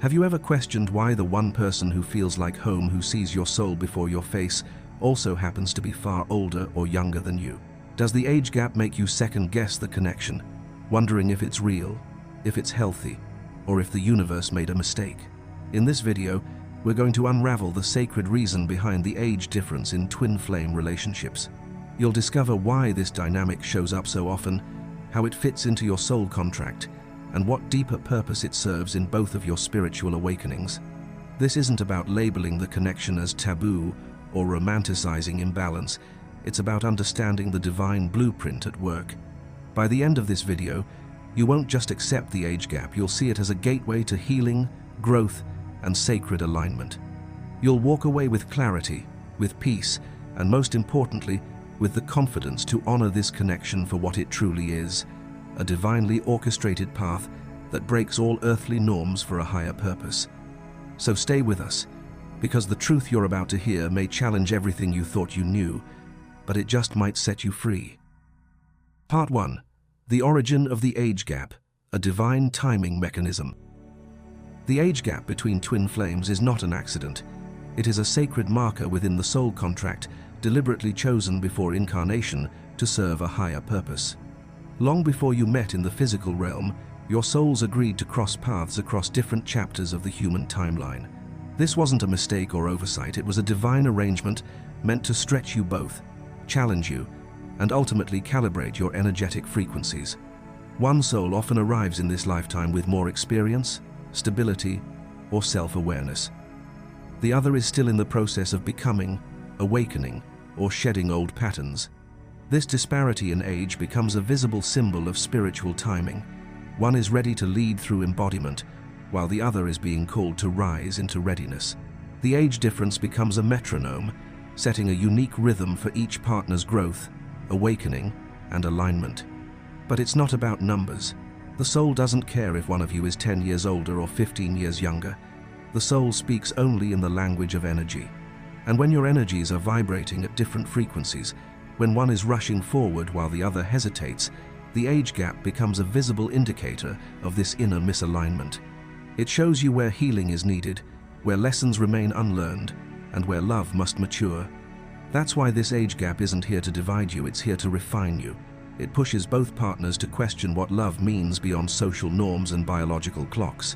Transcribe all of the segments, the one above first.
Have you ever questioned why the one person who feels like home, who sees your soul before your face, also happens to be far older or younger than you? Does the age gap make you second-guess the connection, wondering if it's real, if it's healthy, or if the universe made a mistake? In this video, we're going to unravel the sacred reason behind the age difference in twin flame relationships. You'll discover why this dynamic shows up so often, how it fits into your soul contract, and what deeper purpose it serves in both of your spiritual awakenings. This isn't about labeling the connection as taboo or romanticizing imbalance. It's about understanding the divine blueprint at work. By the end of this video, you won't just accept the age gap, you'll see it as a gateway to healing, growth, and sacred alignment. You'll walk away with clarity, with peace, and most importantly, with the confidence to honor this connection for what it truly is, a divinely orchestrated path that breaks all earthly norms for a higher purpose. So stay with us, because the truth you're about to hear may challenge everything you thought you knew, but it just might set you free. Part 1. The origin of the age gap, a divine timing mechanism. The age gap between twin flames is not an accident. It is a sacred marker within the soul contract, deliberately chosen before incarnation to serve a higher purpose. Long before you met in the physical realm, your souls agreed to cross paths across different chapters of the human timeline. This wasn't a mistake or oversight, it was a divine arrangement meant to stretch you both, challenge you, and ultimately calibrate your energetic frequencies. One soul often arrives in this lifetime with more experience, stability, or self-awareness. The other is still in the process of becoming, awakening, or shedding old patterns. This disparity in age becomes a visible symbol of spiritual timing. One is ready to lead through embodiment, while the other is being called to rise into readiness. The age difference becomes a metronome, setting a unique rhythm for each partner's growth, awakening, and alignment. But it's not about numbers. The soul doesn't care if one of you is 10 years older or 15 years younger. The soul speaks only in the language of energy. And when your energies are vibrating at different frequencies, when one is rushing forward while the other hesitates, the age gap becomes a visible indicator of this inner misalignment. It shows you where healing is needed, where lessons remain unlearned, and where love must mature. That's why this age gap isn't here to divide you, it's here to refine you. It pushes both partners to question what love means beyond social norms and biological clocks.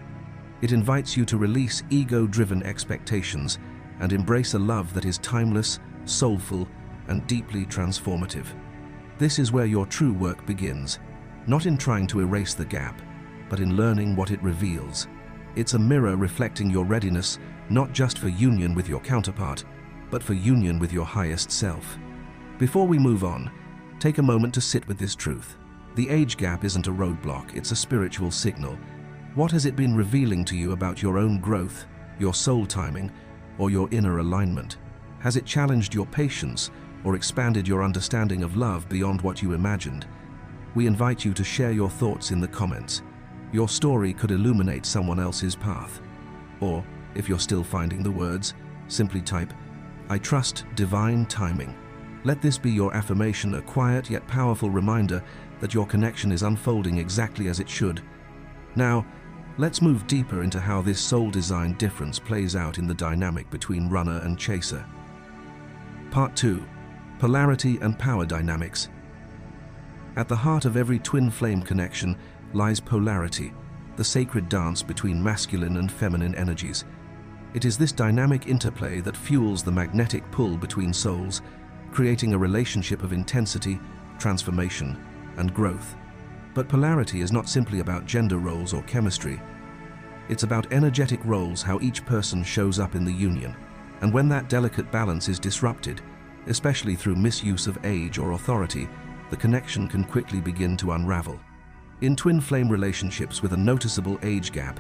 It invites you to release ego-driven expectations and embrace a love that is timeless, soulful, and deeply transformative. This is where your true work begins, not in trying to erase the gap, but in learning what it reveals. It's a mirror reflecting your readiness, not just for union with your counterpart, but for union with your highest self. Before we move on, take a moment to sit with this truth. The age gap isn't a roadblock, it's a spiritual signal. What has it been revealing to you about your own growth, your soul timing, or your inner alignment? Has it challenged your patience or expanded your understanding of love beyond what you imagined? We invite you to share your thoughts in the comments. Your story could illuminate someone else's path. Or, if you're still finding the words, simply type, "I trust divine timing." Let this be your affirmation, a quiet yet powerful reminder that your connection is unfolding exactly as it should. Now, let's move deeper into how this soul design difference plays out in the dynamic between runner and chaser. Part 2. Polarity and power dynamics. At the heart of every twin flame connection lies polarity, the sacred dance between masculine and feminine energies. It is this dynamic interplay that fuels the magnetic pull between souls, creating a relationship of intensity, transformation, and growth. But polarity is not simply about gender roles or chemistry. It's about energetic roles, how each person shows up in the union. And when that delicate balance is disrupted, especially through misuse of age or authority, the connection can quickly begin to unravel. In twin flame relationships with a noticeable age gap,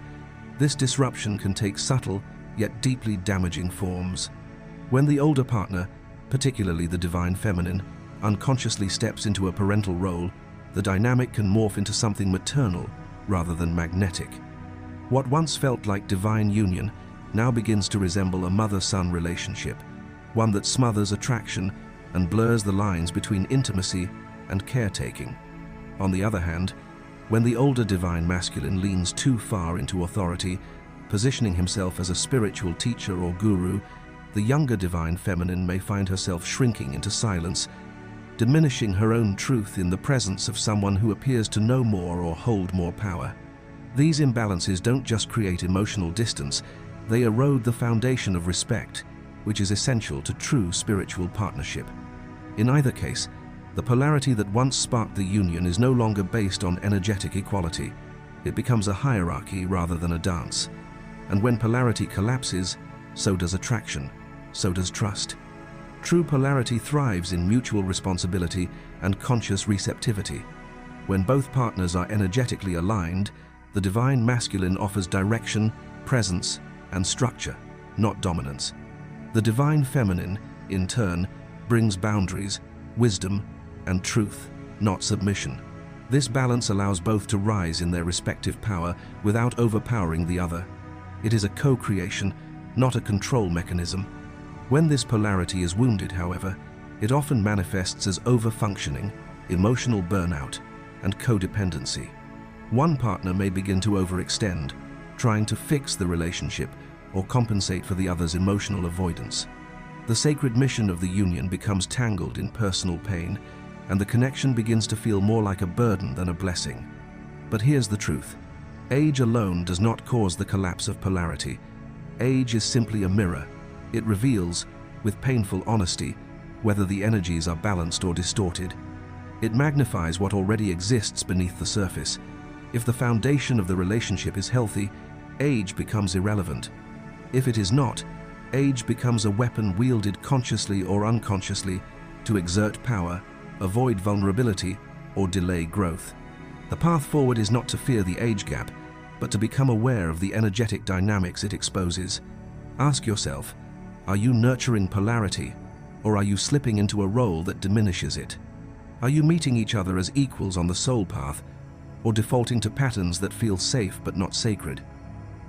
this disruption can take subtle yet deeply damaging forms. When the older partner, particularly the divine feminine, unconsciously steps into a parental role, the dynamic can morph into something maternal rather than magnetic. What once felt like divine union now begins to resemble a mother-son relationship, one that smothers attraction and blurs the lines between intimacy and caretaking. On the other hand, when the older divine masculine leans too far into authority, positioning himself as a spiritual teacher or guru, the younger divine feminine may find herself shrinking into silence, diminishing her own truth in the presence of someone who appears to know more or hold more power. These imbalances don't just create emotional distance, they erode the foundation of respect, which is essential to true spiritual partnership. In either case, the polarity that once sparked the union is no longer based on energetic equality. It becomes a hierarchy rather than a dance. And when polarity collapses, so does attraction, so does trust. True polarity thrives in mutual responsibility and conscious receptivity. When both partners are energetically aligned, the divine masculine offers direction, presence, and structure, not dominance. The divine feminine, in turn, brings boundaries, wisdom, and truth, not submission. This balance allows both to rise in their respective power without overpowering the other. It is a co-creation, not a control mechanism. When this polarity is wounded, however, it often manifests as over-functioning, emotional burnout, and codependency. One partner may begin to overextend, trying to fix the relationship or compensate for the other's emotional avoidance. The sacred mission of the union becomes tangled in personal pain, and the connection begins to feel more like a burden than a blessing. But here's the truth. Age alone does not cause the collapse of polarity. Age is simply a mirror. It reveals, with painful honesty, whether the energies are balanced or distorted. It magnifies what already exists beneath the surface. If the foundation of the relationship is healthy, age becomes irrelevant. If it is not, age becomes a weapon wielded consciously or unconsciously to exert power, avoid vulnerability, or delay growth. The path forward is not to fear the age gap, but to become aware of the energetic dynamics it exposes. Ask yourself, are you nurturing polarity, or are you slipping into a role that diminishes it? Are you meeting each other as equals on the soul path, or defaulting to patterns that feel safe but not sacred?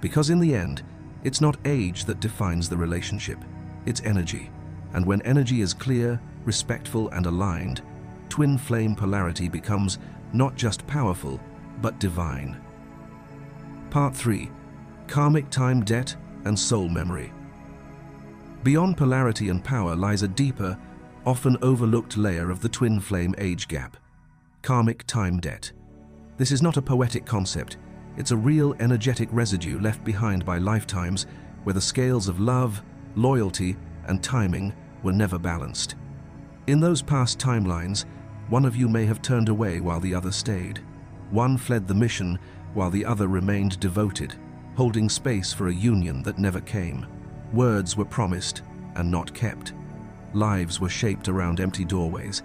Because in the end, it's not age that defines the relationship, it's energy. And when energy is clear, respectful, and aligned, twin flame polarity becomes not just powerful, but divine. Part 3. Karmic time debt and soul memory. Beyond polarity and power lies a deeper, often overlooked layer of the twin flame age gap: karmic time debt. This is not a poetic concept, it's a real energetic residue left behind by lifetimes where the scales of love, loyalty, and timing were never balanced. In those past timelines, one of you may have turned away while the other stayed. One fled the mission while the other remained devoted, holding space for a union that never came. Words were promised and not kept. Lives were shaped around empty doorways,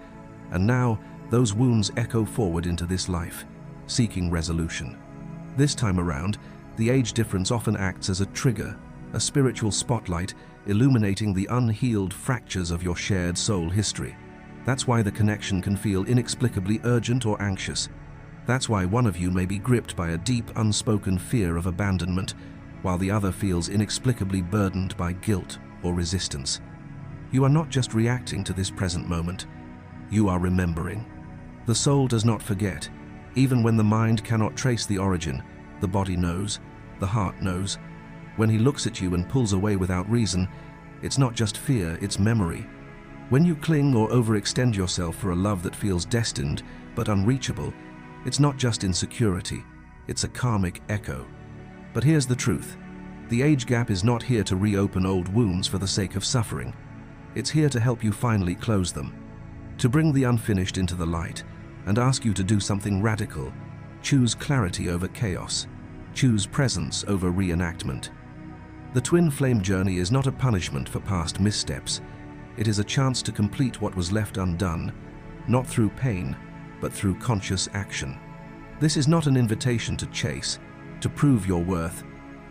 and now those wounds echo forward into this life, seeking resolution. This time around, the age difference often acts as a trigger, a spiritual spotlight illuminating the unhealed fractures of your shared soul history. That's why the connection can feel inexplicably urgent or anxious. That's why one of you may be gripped by a deep, unspoken fear of abandonment, while the other feels inexplicably burdened by guilt or resistance. You are not just reacting to this present moment, you are remembering. The soul does not forget. Even when the mind cannot trace the origin, the body knows, the heart knows. When he looks at you and pulls away without reason, it's not just fear, it's memory. When you cling or overextend yourself for a love that feels destined but unreachable, it's not just insecurity, it's a karmic echo. But here's the truth. The age gap is not here to reopen old wounds for the sake of suffering. It's here to help you finally close them, to bring the unfinished into the light, and ask you to do something radical. Choose clarity over chaos. Choose presence over reenactment. The twin flame journey is not a punishment for past missteps. It is a chance to complete what was left undone, not through pain, but through conscious action. This is not an invitation to chase, to prove your worth,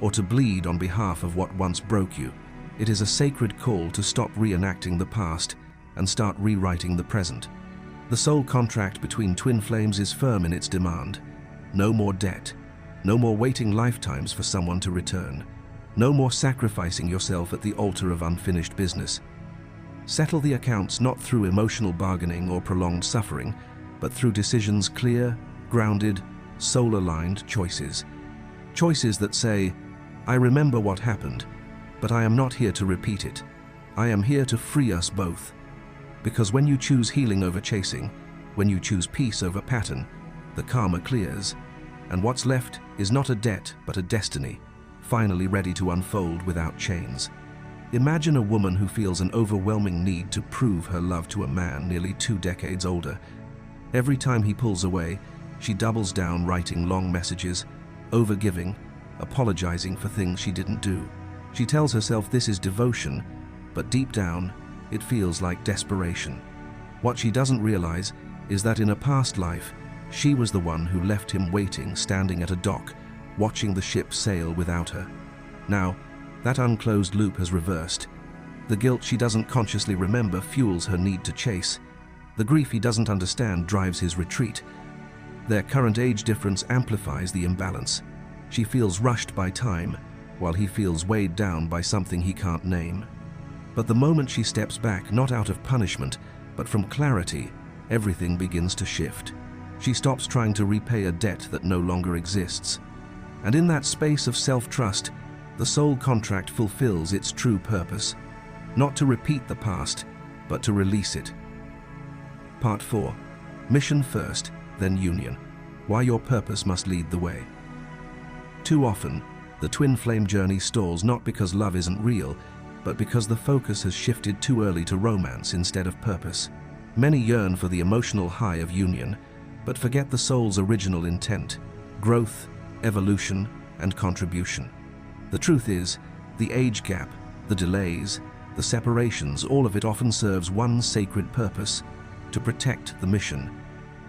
or to bleed on behalf of what once broke you. It is a sacred call to stop reenacting the past and start rewriting the present. The soul contract between twin flames is firm in its demand. No more debt. No more waiting lifetimes for someone to return. No more sacrificing yourself at the altar of unfinished business. Settle the accounts not through emotional bargaining or prolonged suffering, but through decisions clear, grounded, soul-aligned choices. Choices that say, I remember what happened, but I am not here to repeat it. I am here to free us both. Because when you choose healing over chasing, when you choose peace over pattern, the karma clears, and what's left is not a debt but a destiny, finally ready to unfold without chains. Imagine a woman who feels an overwhelming need to prove her love to a man nearly 2 decades older. Every time he pulls away, she doubles down, writing long messages, overgiving, apologizing for things she didn't do. She tells herself this is devotion, but deep down, it feels like desperation. What she doesn't realize is that in a past life, she was the one who left him waiting, standing at a dock, watching the ship sail without her. Now, that unclosed loop has reversed. The guilt she doesn't consciously remember fuels her need to chase. The grief he doesn't understand drives his retreat. Their current age difference amplifies the imbalance. She feels rushed by time, while he feels weighed down by something he can't name. But the moment she steps back, not out of punishment, but from clarity, everything begins to shift. She stops trying to repay a debt that no longer exists. And in that space of self-trust, the soul contract fulfills its true purpose. Not to repeat the past, but to release it. Part 4. Mission first, then union. Why your purpose must lead the way. Too often, the twin flame journey stalls not because love isn't real, but because the focus has shifted too early to romance instead of purpose. Many yearn for the emotional high of union, but forget the soul's original intent: growth, evolution, and contribution. The truth is, the age gap, the delays, the separations, all of it often serves one sacred purpose: to protect the mission,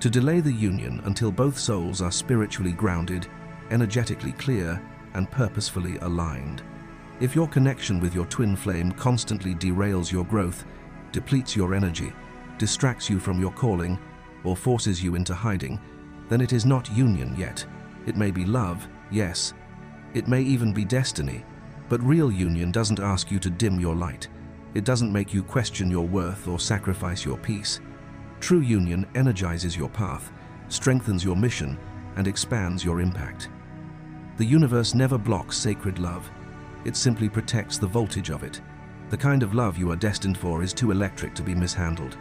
to delay the union until both souls are spiritually grounded, energetically clear, and purposefully aligned. If your connection with your twin flame constantly derails your growth, depletes your energy, distracts you from your calling, or forces you into hiding, then it is not union yet. It may be love, yes. It may even be destiny. But real union doesn't ask you to dim your light. It doesn't make you question your worth or sacrifice your peace. True union energizes your path, strengthens your mission, and expands your impact. The universe never blocks sacred love. It simply protects the voltage of it. The kind of love you are destined for is too electric to be mishandled.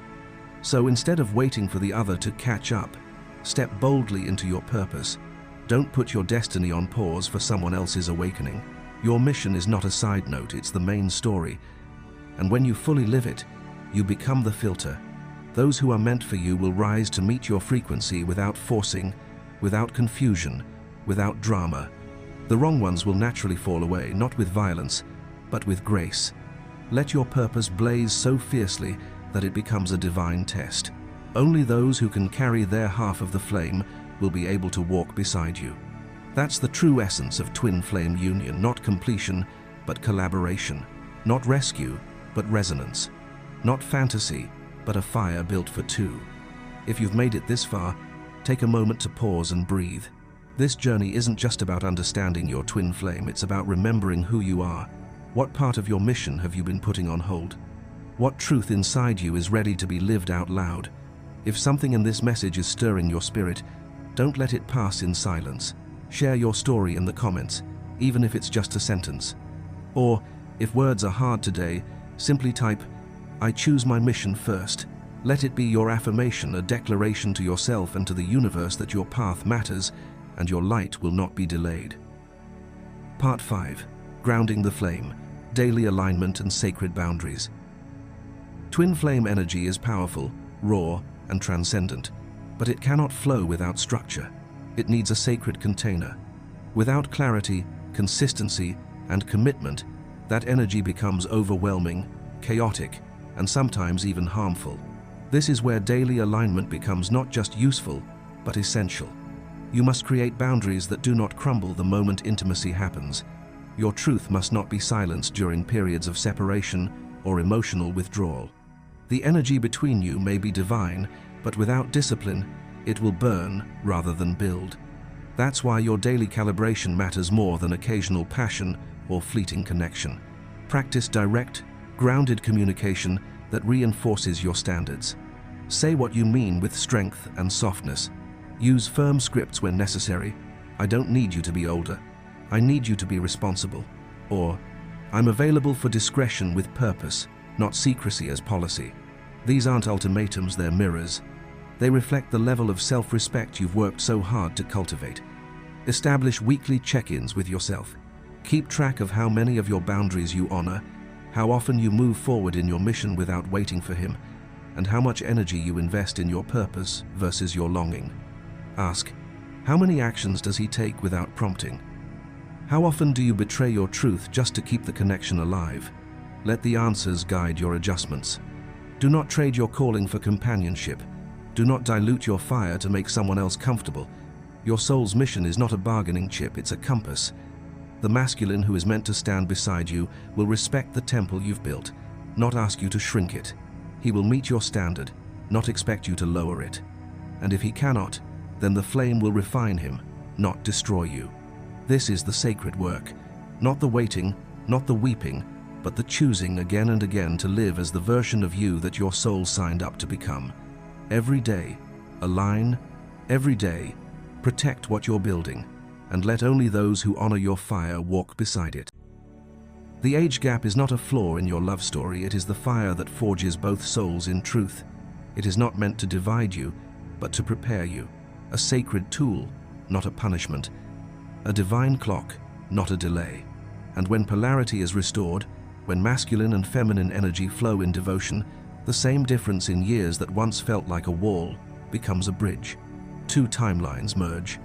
So instead of waiting for the other to catch up, step boldly into your purpose. Don't put your destiny on pause for someone else's awakening. Your mission is not a side note, it's the main story. And when you fully live it, you become the filter. Those who are meant for you will rise to meet your frequency without forcing, without confusion, without drama. The wrong ones will naturally fall away, not with violence, but with grace. Let your purpose blaze so fiercely that it becomes a divine test. Only those who can carry their half of the flame will be able to walk beside you. That's the true essence of twin flame union, not completion, but collaboration. Not rescue, but resonance. Not fantasy, but a fire built for two. If you've made it this far, take a moment to pause and breathe. This journey isn't just about understanding your twin flame, it's about remembering who you are. What part of your mission have you been putting on hold? What truth inside you is ready to be lived out loud? If something in this message is stirring your spirit, don't let it pass in silence. Share your story in the comments, even if it's just a sentence. Or, if words are hard today, simply type, "I choose my mission first." Let it be your affirmation, a declaration to yourself and to the universe that your path matters and your light will not be delayed. Part 5. Grounding the flame, daily alignment and sacred boundaries. Twin flame energy is powerful, raw, and transcendent, but it cannot flow without structure. It needs a sacred container. Without clarity, consistency, and commitment, that energy becomes overwhelming, chaotic, and sometimes even harmful. This is where daily alignment becomes not just useful, but essential. You must create boundaries that do not crumble the moment intimacy happens. Your truth must not be silenced during periods of separation or emotional withdrawal. The energy between you may be divine, but without discipline, it will burn rather than build. That's why your daily calibration matters more than occasional passion or fleeting connection. Practice direct, grounded communication that reinforces your standards. Say what you mean with strength and softness. Use firm scripts when necessary. "I don't need you to be older." I need you to be responsible. Or, I'm available for discretion with purpose, not secrecy as policy. These aren't ultimatums, they're mirrors. They reflect the level of self-respect you've worked so hard to cultivate. Establish weekly check-ins with yourself. Keep track of how many of your boundaries you honor, how often you move forward in your mission without waiting for him, and how much energy you invest in your purpose versus your longing. Ask, how many actions does he take without prompting? How often do you betray your truth just to keep the connection alive? Let the answers guide your adjustments. Do not trade your calling for companionship. Do not dilute your fire to make someone else comfortable. Your soul's mission is not a bargaining chip, it's a compass. The masculine who is meant to stand beside you will respect the temple you've built, not ask you to shrink it. He will meet your standard, not expect you to lower it. And if he cannot, then the flame will refine him, not destroy you. This is the sacred work, not the waiting, not the weeping, but the choosing again and again to live as the version of you that your soul signed up to become. Every day, align. Every day, protect what you're building, and let only those who honor your fire walk beside it. The age gap is not a flaw in your love story, it is the fire that forges both souls in truth. It is not meant to divide you, but to prepare you. A sacred tool, not a punishment. A divine clock, not a delay. And when polarity is restored, when masculine and feminine energy flow in devotion, the same difference in years that once felt like a wall becomes a bridge. Two timelines merge.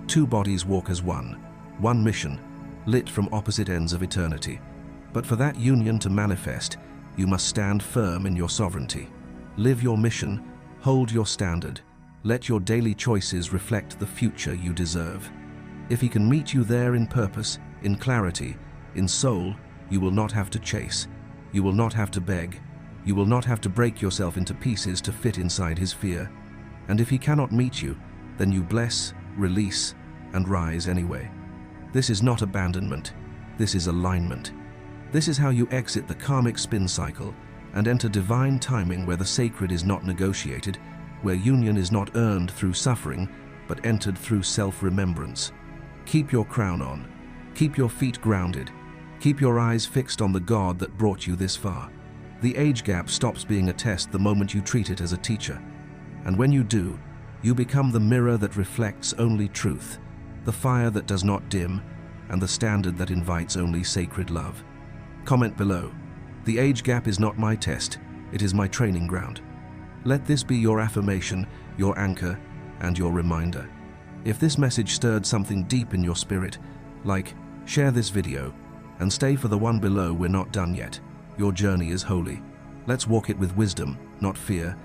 Two bodies walk as one. One mission, lit from opposite ends of eternity. But for that union to manifest, you must stand firm in your sovereignty. Live your mission, hold your standard. Let your daily choices reflect the future you deserve. If he can meet you there in purpose, in clarity, in soul, you will not have to chase. You will not have to beg. You will not have to break yourself into pieces to fit inside his fear. And if he cannot meet you, then you bless, release, and rise anyway. This is not abandonment. This is alignment. This is how you exit the karmic spin cycle and enter divine timing, where the sacred is not negotiated, where union is not earned through suffering, but entered through self-remembrance. Keep your crown on. Keep your feet grounded. Keep your eyes fixed on the God that brought you this far. The age gap stops being a test the moment you treat it as a teacher. And when you do, you become the mirror that reflects only truth, the fire that does not dim, and the standard that invites only sacred love. Comment below. The age gap is not my test, it is my training ground. Let this be your affirmation, your anchor, and your reminder. If this message stirred something deep in your spirit, like, share this video, and stay for the one below. We're not done yet. Your journey is holy. Let's walk it with wisdom, not fear,